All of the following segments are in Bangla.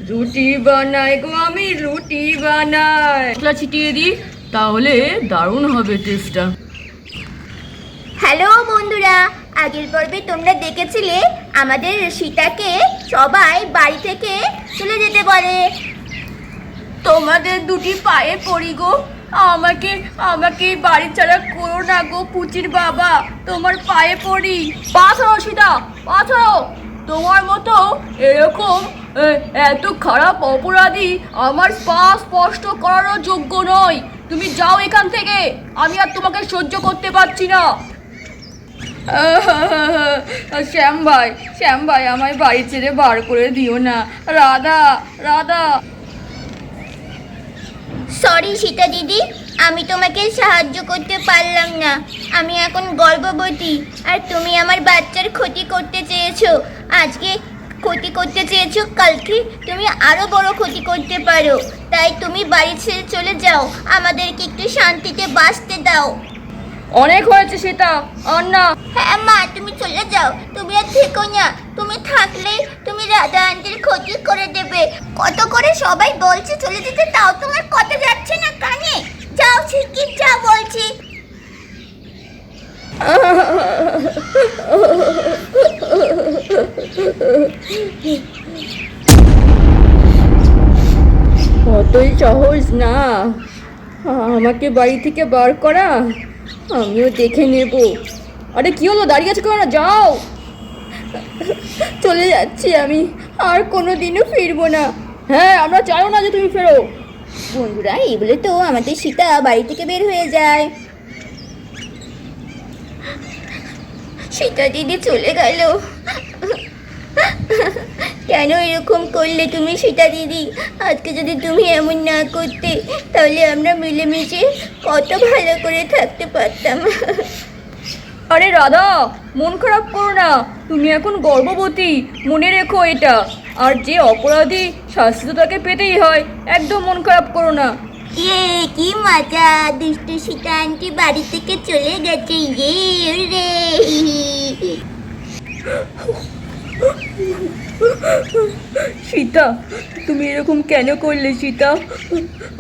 রুটি বানাই গো, আমি রুটি বানাই। মশলা ছিটিয়ে দিই, তাহলে দারুণ হবে টেস্টটা। হ্যালো বন্ধুরা, আগের পর্বে তোমরা দেখেছিলে আমাদের সীতাকে সবাই বাড়ি থেকে চলে যেতে বলে। তোমাদের দুটি পায়ে পড়ি গো, আমাকে আমাকে বাড়ি ছাড়া করো না গো পুচির বাবা, তোমার পায়ে পড়ি। পা ছাড়ো সীতা, পা ছাড়ো। তোমার মতো এরকম এত খারাপ অপরাধী আমার পা স্পষ্ট করারও যোগ্য নয়। তুমি যাও এখান থেকে, আমি আর তোমাকে সহ্য করতে পারছি না। শ্যাম ভাই আমায় বাড়ি ছেড়ে বার করে দিও না। রাধা, রাধা। সরি সীতা দিদি, আমি তোমাকে সাহায্য করতে পারলাম না। আমি এখন গর্ভবতী, আর তুমি আমার বাচ্চার ক্ষতি করতে চেয়েছো। আজকে ক্ষতি করতে চেয়েছো, কালকে তুমি আরো বড় ক্ষতি করতে পারো। তাই তুমি বাড়ি ছেড়ে চলে যাও, আমাদেরকে একটু শান্তিতে বাঁচতে দাও। অনেক হয়েছে সেটা, আর না। হ্যাঁ মা, তুমি চলে যাও, তুমি আর থেকো না। তুমি থাকলে তুমি রাধা আন্টির ক্ষতি করে দেবে। কত করে সবাই বলছে চলে যেতে, তাও তোমার কথা যাচ্ছে না কানে। যাও শিগগির যাও বলছি। কতই সহজ না আমাকে বাড়ি থেকে বার করা, আমিও দেখে নেব। আরে কি হলো, দাঁড়িয়ে আছো কেন? না যাও। চলে যাচ্ছি আমি, আর কোনোদিনও ফিরবো না। হ্যাঁ, আমরা চাইও না যে তুমি ফেরো। বন্ধুরা, এই বলে তো আমাদের সীতা বাড়ি থেকে বের হয়ে যায়। সীতা দিদি চলে গেল। কেন এরকম করলে তুমি সীতা দিদি? আজকে যদি তুমি এমন না করতে, তাহলে আমরা মিলেমিশে কত ভালো করে থাকতে পারতাম। আরে রাধা, মন খারাপ করো না, তুমি এখন গর্ভবতী, মনে রেখো এটা। আর যে অপরাধী শাস্তি তো তাকে পেতেই হয়, একদম মন খারাপ করো না। কি মজা, দুষ্টু সীতা আন্টি বাড়ি থেকে চলে গেছে। রে সীতা, তুমি এরকম কেন করলে সীতা?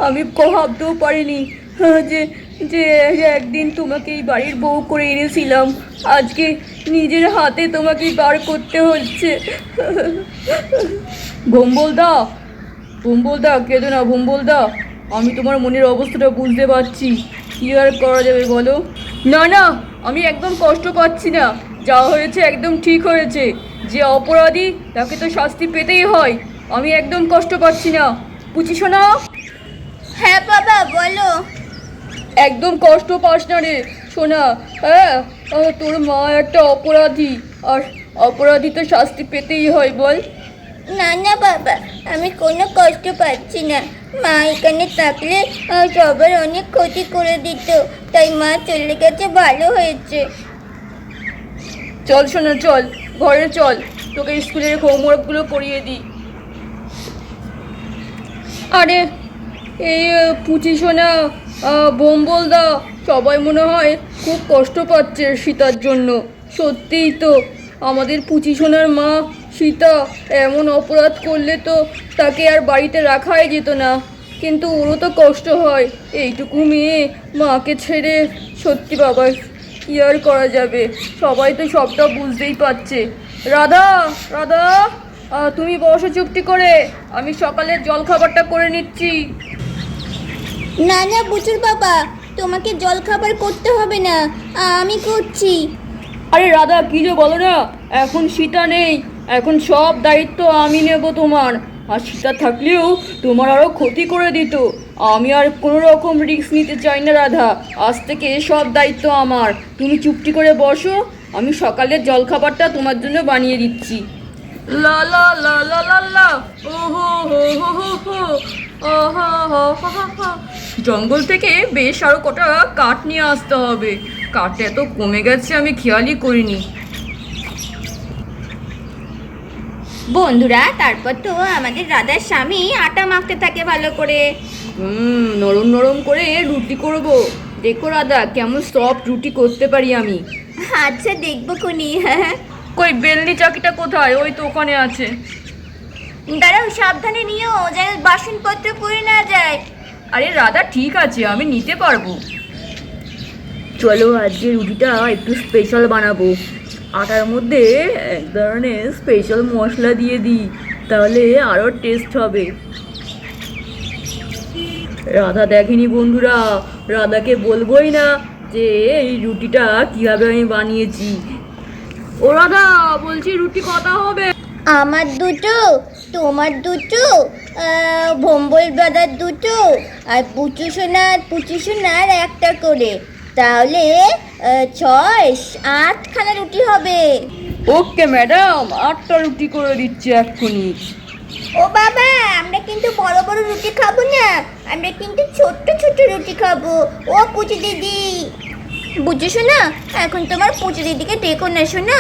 আমি ভাবতেও পারিনি যে যে একদিন তোমাকে এই বাড়ির বউ করে এনেছিলাম, আজকে নিজের হাতে তোমাকে বার করতে হচ্ছে। ভোম্বলদা, ভোম্বলদা, কেঁদো না ভোম্বলদা। আমি তোমার মনের অবস্থাটা বুঝতে পারছি, কী আর করা যাবে বলো? না না, আমি একদম কষ্ট পাচ্ছি না। যা হয়েছে একদম ঠিক হয়েছে। যে অপরাধী তাকে তো শাস্তি পেতেই হয়। আমি একদম কষ্ট পাচ্ছি না, বুঝিস না? হ্যাঁ বাবা, বলো। একদম কষ্ট পাস না রে সোনা। হ্যাঁ, তোর মা একটা অপরাধী, আর অপরাধী তো শাস্তি পেতেই হয়, বল। না না বাবা, আমি কোনো কষ্ট পাচ্ছি না। মা এখানে থাকলে সবার অনেক ক্ষতি করে দিত, তাই মা চলে গেছে, ভালো হয়েছে। চল সোনা, চল ঘরে চল, তোকে স্কুলের হোমওয়ার্কগুলো করিয়ে দিই। আরে এই পুচি সোনা, বোম্বলদা, সবাই মনে হয় খুব কষ্ট পাচ্ছে সীতার জন্য। সত্যিই তো, আমাদের পুচি সোনার মা সীতা এমন অপরাধ করলে তো তাকে আর বাড়িতে রাখাই যেত না, কিন্তু ওরও তো কষ্ট হয়। এইটুকু মেয়ে মাকে ছেড়ে, সত্যি বাবা, কী আর করা যাবে? সবাই তো সবটা বুঝতেই পারছে। রাধা, রাধা, তুমি বসো চুপটি করে, আমি সকালের জলখাবারটা করে নিচ্ছি। না না বুচুর বাবা, তোমাকে জল খাবার করতে হবে না, আমি করছি। আরে রাধা, কি যে বলো না, এখন সীতা নেই, এখন সব দায়িত্ব আমি নেব তোমার। আর সীতা থাকলেও তোমার আরও ক্ষতি করে দিত। আমি আর কোনো রকম রিস্ক নিতে চাই না রাধা, আজ থেকে সব দায়িত্ব আমার। তুমি চুপটি করে বসো, আমি সকালের জলখাবারটা তোমার জন্য বানিয়ে দিচ্ছি। লা লা লা লা লা লা, ও হো হো হো হো হো, ও হো হো হো হো হো। জঙ্গল থেকে বেশ আরও কটা কাঠ নিয়ে আসতে হবে। কাঠ এত কমে গেছে, আমি খেয়ালই করিনি। বন্ধুরা, তারপর তো আমাদের রাধার স্বামী আটা মাখতে থাকে ভালো করে। নরম নরম করে রুটি করব। দেখো রাধা, কেমন সফট রুটি করতে পারি আমি। আচ্ছা, দেখবো খুনি। কই বেলনি চাকিটা কোথায়? ওই তো ওখানে আছে। দাঁড়াও, সাবধানে নিও যেন বাসনপত্র পড়ে না যায়। আরে রাধা ঠিক আছে, আমি নিতে পারবো। চলো আজকে রুটিটা একটু স্পেশাল বানাবো। আটার মধ্যে এক ধরনের স্পেশাল মশলা দিয়ে দিই, তাহলে আরও টেস্ট হবে। রাধা দেখেনি বন্ধুরা, রাধাকে বলবোই না যে এই রুটিটা কিভাবে আমি বানিয়েছি। ও রাধা, বলছি রুটি কটা হবে? আমার দুটো, তোমার দুটো, ভম্বল দাদার দুটো, আর পুচু সোনার একটা করে। তাহলে 6-8খানা রুটি হবে। ওকে ম্যাডাম, 8টা রুটি করে দিচ্ছি এক্ষুনি। ও বাবা, আমরা কিন্তু বড় বড় রুটি খাবো না, আমরা কিন্তু ছোট্ট ছোট্ট রুটি খাবো। ও পুচু দিদি, বুঝছো শোনা, এখন তোমার পুচু দিদিকে ডেকো না শোনা।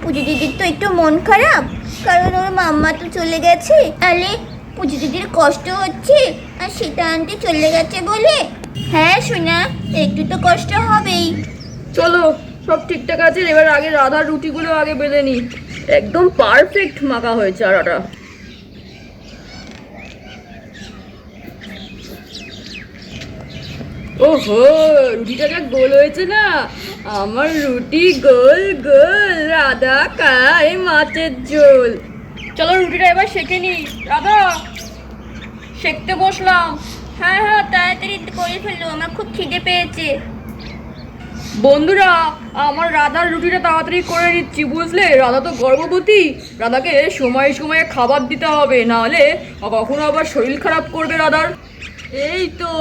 পুচু দিদির তো একটু মন খারাপ, কারণ ওর মাম্মা তো চলে গেছে। তাহলে পুচু দিদির কষ্ট হচ্ছে, আর সেটা আনতে চলে গেছে বলে। হ্যাঁ শোনা, একটু তো কষ্ট হবেই। চলো, সব ঠিকঠাক আছে, এবার আগে রাধার রুটিগুলো আগে বেলে নিই। একদম পারফেক্ট মাখা হয়েছে আটাটা। ওহো, রুটিটা যা গোল হয়েছে না, আমার রুটি গোল গোল, রাধা খায় মাছের ঝোল। চলো রুটিটা এবার সেঁকে নি। রাধা, সেঁকতে বসলাম। হ্যাঁ হ্যাঁ, তাড়াতাড়ি করে ফেলো, আমার খুব খিদে পেয়েছে। বন্ধুরা, আমার রাধার রুটিটা তাড়াতাড়ি করে নিচ্ছি, বুঝলে? রাধা তো গর্ভবতী, রাধাকে সময়ে সময়ে খাবার দিতে হবে, নাহলে কখনো আবার শরীর খারাপ করবে রাধার। এই তো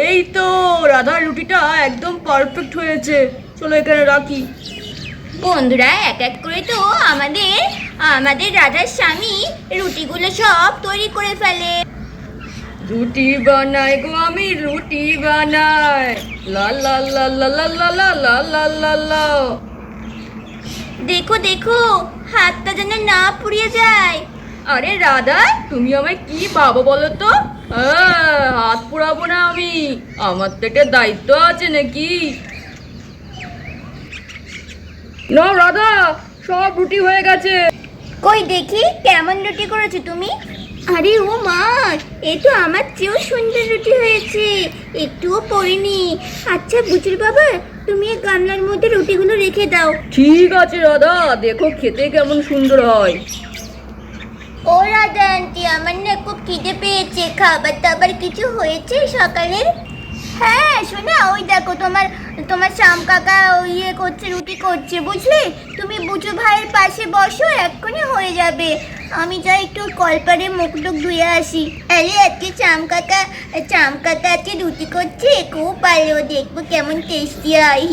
এই তো রাধার রুটিটা একদম পারফেক্ট হয়েছে। চলো এখানে রাখি। বন্ধুরা, এক এক করে তো আমাদের আমাদের রাধার স্বামী রুটিগুলো সব তৈরি করে ফেলে। রুটি বানাই গো আমি, রুটি বানাই, লা লা লা লা লা লা লা লা লা লা লা। দেখো দেখো, হাতটা যেন না পুড়িয়ে যায়। আরে রাধা, তুমি আমায় কি ভাবো বলো তো? হাত পোড়াবো না আমি, আমার তো একটা দায়িত্ব আছে নাকি। না রাধা, সব রুটি হয়ে গেছে। কই দেখি কেমন রুটি করেছো তুমি। আরে ও মা, এ তো আমার চেয়েও সুন্দর রুটি হয়েছে, একটুও পড়েনি। আচ্ছা বুচুর বাবা, তুমি এই গামলার মধ্যে রুটিগুলো রেখে দাও। ঠিক আছে রাধা, দেখো খেতে কেমন সুন্দর হয়। ও রাধা আন্টি, আমার না খুব খিদে পেয়েছে, খাবার দাবার কিছু হয়েছে সকালের? হ্যাঁ শোনা, ওই দেখো তোমার শ্যাম কাকা ইয়ে করছে, রুটি করছে, বুঝলে? তুমি বুচু ভাইয়ের পাশে বসো, এক্ষুনি হয়ে যাবে। আমি যাই একটু কলপারে মুখ টুক ধুয়ে আসি। আরে আজকে শ্যাম কাকা আজকে রুটি করছে, খুব ভালো, দেখবো কেমন টেস্টি হয়।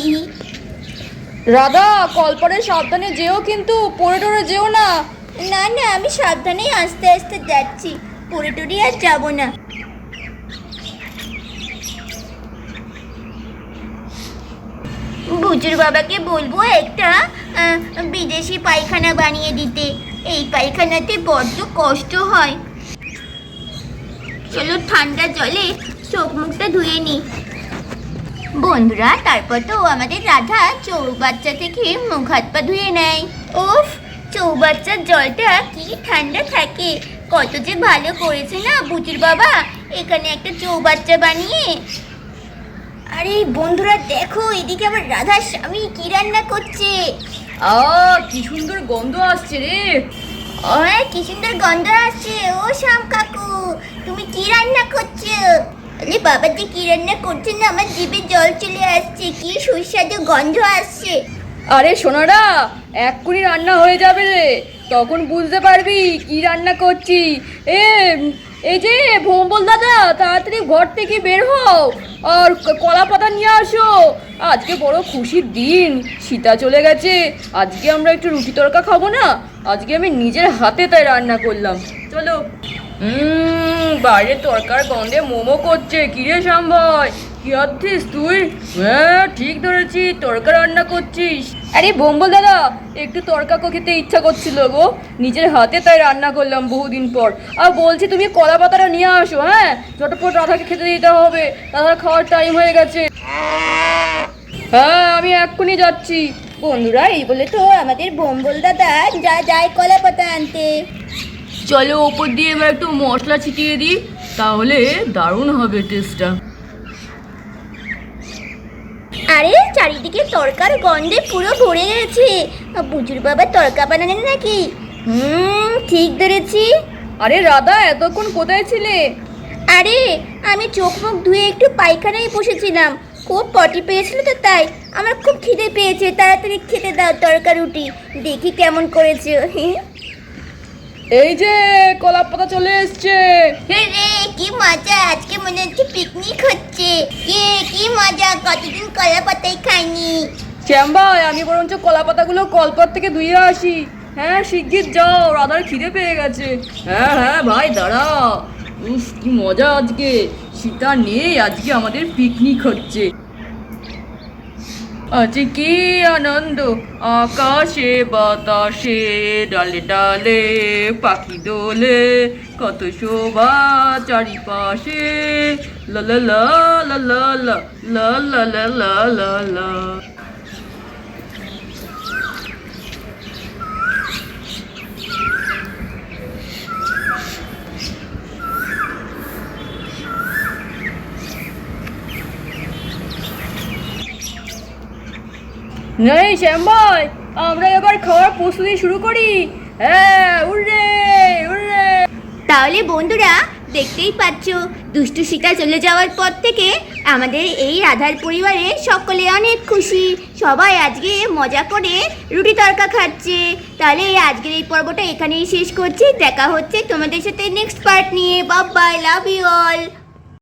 রাধা, কলপারে সাবধানে যেও কিন্তু, পড়ে টরে যেও না। না না, আমি সাবধানেই আস্তে আস্তে যাচ্ছি, পড়ে টরে আর যাবো না। বুজুর বাবাকে বলবো একটা বিদেশি পায়খানা বানিয়ে দিতে, এই পায়খানাতে বড্ড কষ্ট হয়। চলো ঠান্ডা জলে চোখ মুখটা ধুয়ে নি। বন্ধুরা, তারপর তো আমাদের রাধা চৌবাচ্চা থেকে মুখ হাত পা ধুয়ে নেয়। উফ, চৌবাচ্চার জলটা কি ঠান্ডা থাকে, কত যে ভালো করেছে না বুচুর বাবা এখানে একটা চৌবাচ্চা বানিয়ে। আরে বন্ধুরা দেখো, এদিকে আবার রাধার স্বামী কি রান্না করছে। কি সুন্দর গন্ধ আসছে রে। কি সুন্দর গন্ধ আসছে। ও শ্যাম কাকু, তুমি কি রান্না করছো? আরে বাবা, যে কি রান্না করছে না, আমার জিভে জল চলে আসছে, কি সুস্বাদু গন্ধ আসছে। আরে সোনারা, এক্ষুনি রান্না হয়ে যাবে রে, তখন বুঝতে পারবি কি রান্না করছি। এই যে ভোম্বল দাদা, তাড়াতাড়ি ঘর থেকে বের হও, আর কলা পাতা নিয়ে আসো। আজকে বড় খুশির দিন, সীতা চলে গেছে, আজকে আমরা একটু রুটি তড়কা খাবো না, আজকে আমি নিজের হাতে তাই রান্না করলাম। চলো। বাইরে তরকার গন্ধে মোমো করছে। কিরে শ্যামভাই, কি আছিস তুই? হ্যাঁ ঠিক ধরেছি, তরকা রান্না করছিস। আরে ভোম্বল দাদা, একটু তরকা খেতে ইচ্ছা করছিল গো, নিজের হাতে তাই রান্না করলাম বহুদিন পর। আর বলছি তুমি কলা পাতাটা নিয়ে আসো, হ্যাঁ ঝটপট রাধাকে খেতে দিতে হবে, রাধার খাওয়ার টাইম হয়ে গেছে। হ্যাঁ আমি এক্ষুনি যাচ্ছি। বন্ধুরা, এই বলে তো আমাদের ভোম্বল দাদা যায় কলা পাতা আনতে। চলো ওপর দিয়ে এবার একটু মশলা ছিটিয়ে দিই, তাহলে দারুণ হবে টেস্টটা। আরে চারিদিকে তরকার গন্ধে পুরো ভরে গেছে। বুজুর বাবা তরকা বানালেন নাকি? ঠিক ধরেছি। আরে রাধা, এতক্ষণ কোথায় ছিলে? আরে আমি চোখ মুখ ধুয়ে একটু পায়খানায় বসেছিলাম, খুব পটি পেয়েছিল তো তাই। আমার খুব খিদে পেয়েছে, তাড়াতাড়ি খেতে দাও তরকা রুটি, দেখি কেমন করেছে। এই যে কলা পাতা চলে এসছে। রে কি মজা, আজকে মনে হচ্ছে পিকনিক হচ্ছে। কি মজা, কতদিন কলা পাতাই খাইনি। শ্যাম ভাই, আমি বরঞ্চ কলা পাতাগুলো কলপাত থেকে ধুয়ে আসি। হ্যাঁ শিগগির যাও, রাধার খিদে পেয়ে গেছে। হ্যাঁ হ্যাঁ ভাই দাঁড়া। উফ কি মজা, আজকে সীতা নেই, আজকে আমাদের পিকনিক হচ্ছে। আজকে কি আনন্দ, আকাশে বাতাসে ডালে ডালে পাখি দোলে, কত শোভা চারিপাশে, লা লা লা লা লা লা লা লা লা লা লা লা। নেই শ্যাম ভাই, আমরা এবার খাওয়ার প্রস্তুতি শুরু করি। হ্যাঁ উড়ে উড়ে। তাহলে বন্ধুরা দেখতেই পাচ্ছ, দুষ্টু সীতা চলে যাওয়ার পর থেকে আমাদের এই রাধার পরিবারে সকলে অনেক খুশি। সবাই আজকে মজা করে রুটি তরকা খাচ্ছে। তাহলে আজকের এই পর্বটা এখানেই শেষ করছি। দেখা হচ্ছে তোমাদের সাথে নেক্সট পার্ট নিয়ে। Bye bye, love you all.